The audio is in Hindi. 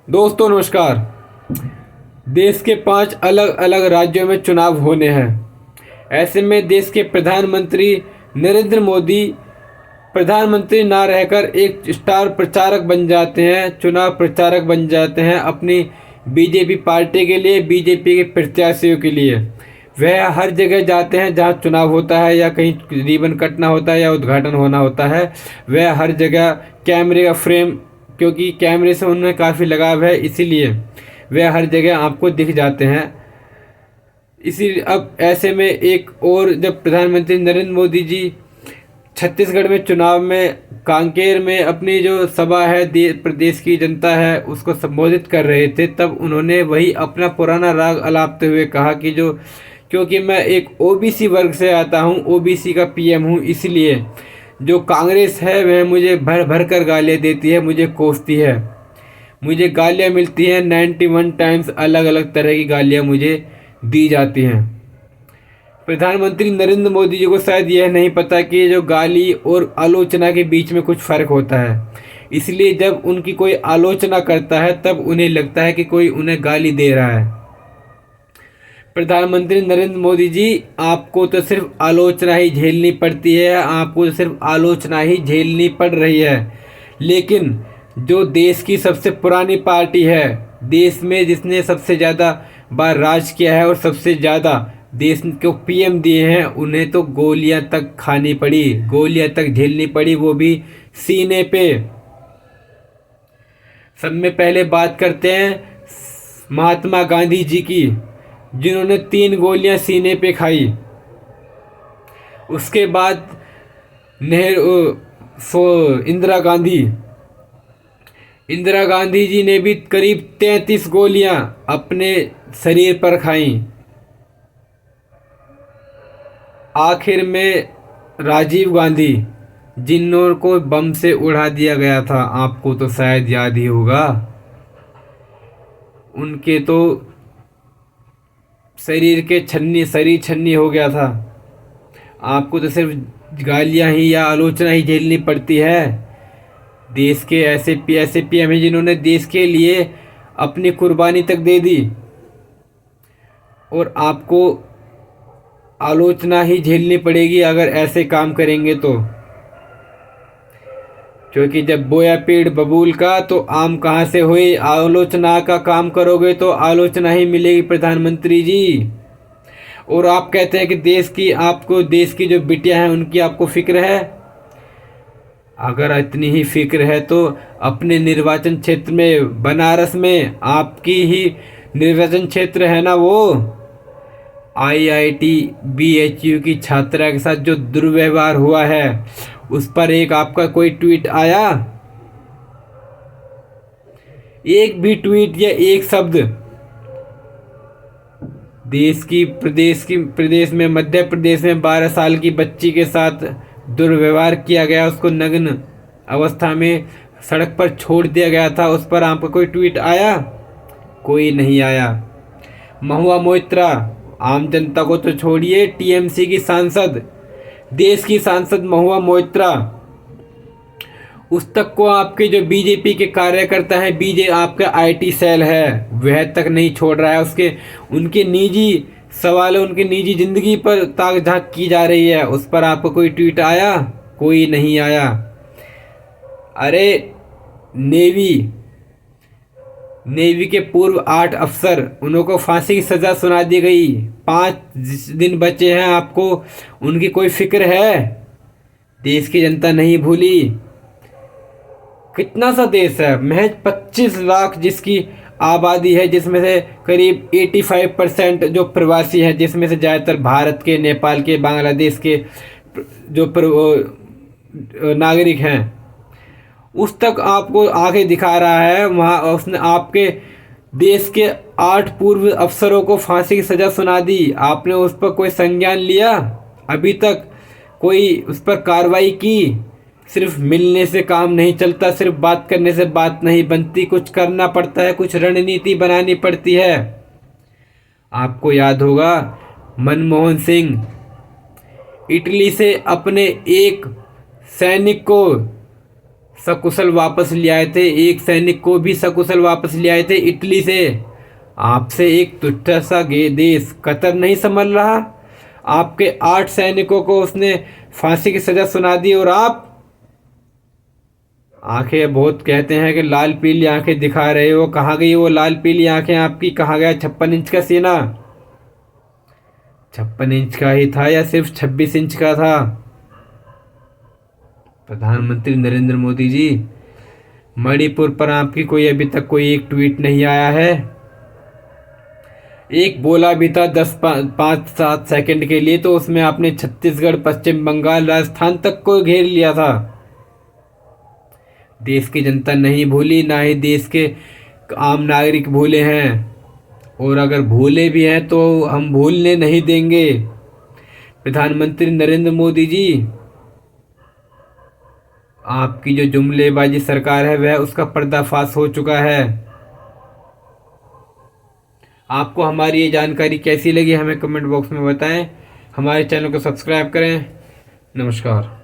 दोस्तों नमस्कार। देश के 5 अलग अलग राज्यों में चुनाव होने हैं। ऐसे में देश के प्रधानमंत्री नरेंद्र मोदी प्रधानमंत्री ना रहकर एक स्टार प्रचारक बन जाते हैं, चुनाव प्रचारक बन जाते हैं अपनी बीजेपी पार्टी के लिए, बीजेपी के प्रत्याशियों के लिए। वह हर जगह जाते हैं जहां चुनाव होता है या कहीं रिबन कटना होता है या उद्घाटन होना होता है। वह हर जगह कैमरे का फ्रेम, क्योंकि कैमरे से उनमें काफ़ी लगाव है, इसीलिए वे हर जगह आपको दिख जाते हैं। इसी अब ऐसे में एक और जब प्रधानमंत्री नरेंद्र मोदी जी छत्तीसगढ़ में चुनाव में कांकेर में अपनी जो सभा है, प्रदेश की जनता है उसको संबोधित कर रहे थे, तब उन्होंने वही अपना पुराना राग अलापते हुए कहा कि जो क्योंकि मैं एक ओबीसी वर्ग से आता हूँ, ओबीसी का पीएम हूँ, इसलिए जो कांग्रेस है वह मुझे भर भर कर गालियाँ देती है, मुझे कोसती है, मुझे गालियाँ मिलती हैं 91 टाइम्स, अलग अलग तरह की गालियाँ मुझे दी जाती हैं। प्रधानमंत्री नरेंद्र मोदी जी को शायद यह नहीं पता कि जो गाली और आलोचना के बीच में कुछ फ़र्क होता है, इसलिए जब उनकी कोई आलोचना करता है तब उन्हें लगता है कि कोई उन्हें गाली दे रहा है। प्रधानमंत्री नरेंद्र मोदी जी, आपको तो सिर्फ आलोचना ही झेलनी पड़ती है, आपको तो सिर्फ आलोचना ही झेलनी पड़ रही है। लेकिन जो देश की सबसे पुरानी पार्टी है, देश में जिसने सबसे ज़्यादा बार राज किया है और सबसे ज़्यादा देश को पीएम दिए हैं, उन्हें तो गोलियां तक खानी पड़ी, गोलियां तक झेलनी पड़ी, वो भी सीने पे। सब में पहले बात करते हैं महात्मा गांधी जी की, जिन्होंने 3 गोलियां सीने पे खाई। उसके बाद नेहरू इंदिरा गांधी जी ने भी करीब 33 गोलियां अपने शरीर पर खाई। आखिर में राजीव गांधी, जिनको बम से उड़ा दिया गया था, आपको तो शायद याद ही होगा, उनके तो शरीर छन्नी हो गया था। आपको तो सिर्फ गालियां ही या आलोचना ही झेलनी पड़ती है। देश के ऐसे पीएम हैं जिन्होंने देश के लिए अपनी कुर्बानी तक दे दी, और आपको आलोचना ही झेलनी पड़ेगी अगर ऐसे काम करेंगे तो। क्योंकि जब बोया पेड़ बबूल का तो आम कहाँ से हुई, आलोचना का काम करोगे तो आलोचना ही मिलेगी प्रधानमंत्री जी। और आप कहते हैं कि आपको देश की जो बिटियां हैं उनकी आपको फिक्र है। अगर इतनी ही फिक्र है तो अपने निर्वाचन क्षेत्र में, बनारस में आपकी ही निर्वाचन क्षेत्र है ना, वो आईआईटी बीएचयू की छात्रा के साथ जो दुर्व्यवहार हुआ है, उस पर एक आपका कोई ट्वीट आया? एक भी ट्वीट या एक शब्द? प्रदेश में, मध्य प्रदेश में 12 साल की बच्ची के साथ दुर्व्यवहार किया गया, उसको नग्न अवस्था में सड़क पर छोड़ दिया गया था, उस पर आपका कोई ट्वीट आया? कोई नहीं आया। महुआ मोइत्रा, आम जनता को तो छोड़िए, टीएमसी की सांसद, देश की सांसद महुआ मोइत्रा, उस तक को आपके जो बीजेपी के कार्यकर्ता हैं, आपका आईटी सेल है, वह तक नहीं छोड़ रहा है। उनके निजी सवालों, उनकी निजी जिंदगी पर ताक झांक की जा रही है, उस पर आपको कोई ट्वीट आया? कोई नहीं आया। अरे नेवी के पूर्व 8 अफसर, उनको फांसी की सजा सुना दी गई, 5 दिन बचे हैं, आपको उनकी कोई फिक्र है? देश की जनता नहीं भूली। कितना सा देश है, महज 25 लाख जिसकी आबादी है, जिसमें से करीब 85% जो प्रवासी हैं, जिसमें से ज़्यादातर भारत के, नेपाल के, बांग्लादेश के जो नागरिक हैं, उस तक आपको आगे दिखा रहा है। वहाँ उसने आपके देश के 8 पूर्व अफसरों को फांसी की सज़ा सुना दी, आपने उस पर कोई संज्ञान लिया? अभी तक कोई उस पर कार्रवाई की? सिर्फ मिलने से काम नहीं चलता, सिर्फ बात करने से बात नहीं बनती, कुछ करना पड़ता है, कुछ रणनीति बनानी पड़ती है। आपको याद होगा मनमोहन सिंह इटली से अपने एक सैनिक को सकुशल वापस ले आए थे, एक सैनिक को भी सकुशल वापस ले आए थे इटली से। आपसे एक तुच्छ सा देश कतर नहीं संभल रहा। आपके 8 सैनिकों को उसने फांसी की सजा सुना दी और आप आंखें बहुत कहते हैं कि लाल पीली आंखें दिखा रहे हो। कहाँ गई वो लाल पीली आंखें आपकी? कहाँ गया 56 इंच का सीना? 56 इंच का ही था या सिर्फ 26 इंच का था? प्रधानमंत्री नरेंद्र मोदी जी, मणिपुर पर आपकी कोई अभी तक कोई एक ट्वीट नहीं आया है। एक बोला भी था 5-7 सेकंड के लिए, तो उसमें आपने छत्तीसगढ़, पश्चिम बंगाल, राजस्थान तक को घेर लिया था। देश की जनता नहीं भूली, ना ही देश के आम नागरिक भूले हैं, और अगर भूले भी हैं तो हम भूलने नहीं देंगे। प्रधानमंत्री नरेंद्र मोदी जी, आपकी जो जुमलेबाजी सरकार है वह उसका पर्दाफाश हो चुका है। आपको हमारी ये जानकारी कैसी लगी हमें कमेंट बॉक्स में बताएं। हमारे चैनल को सब्सक्राइब करें। नमस्कार।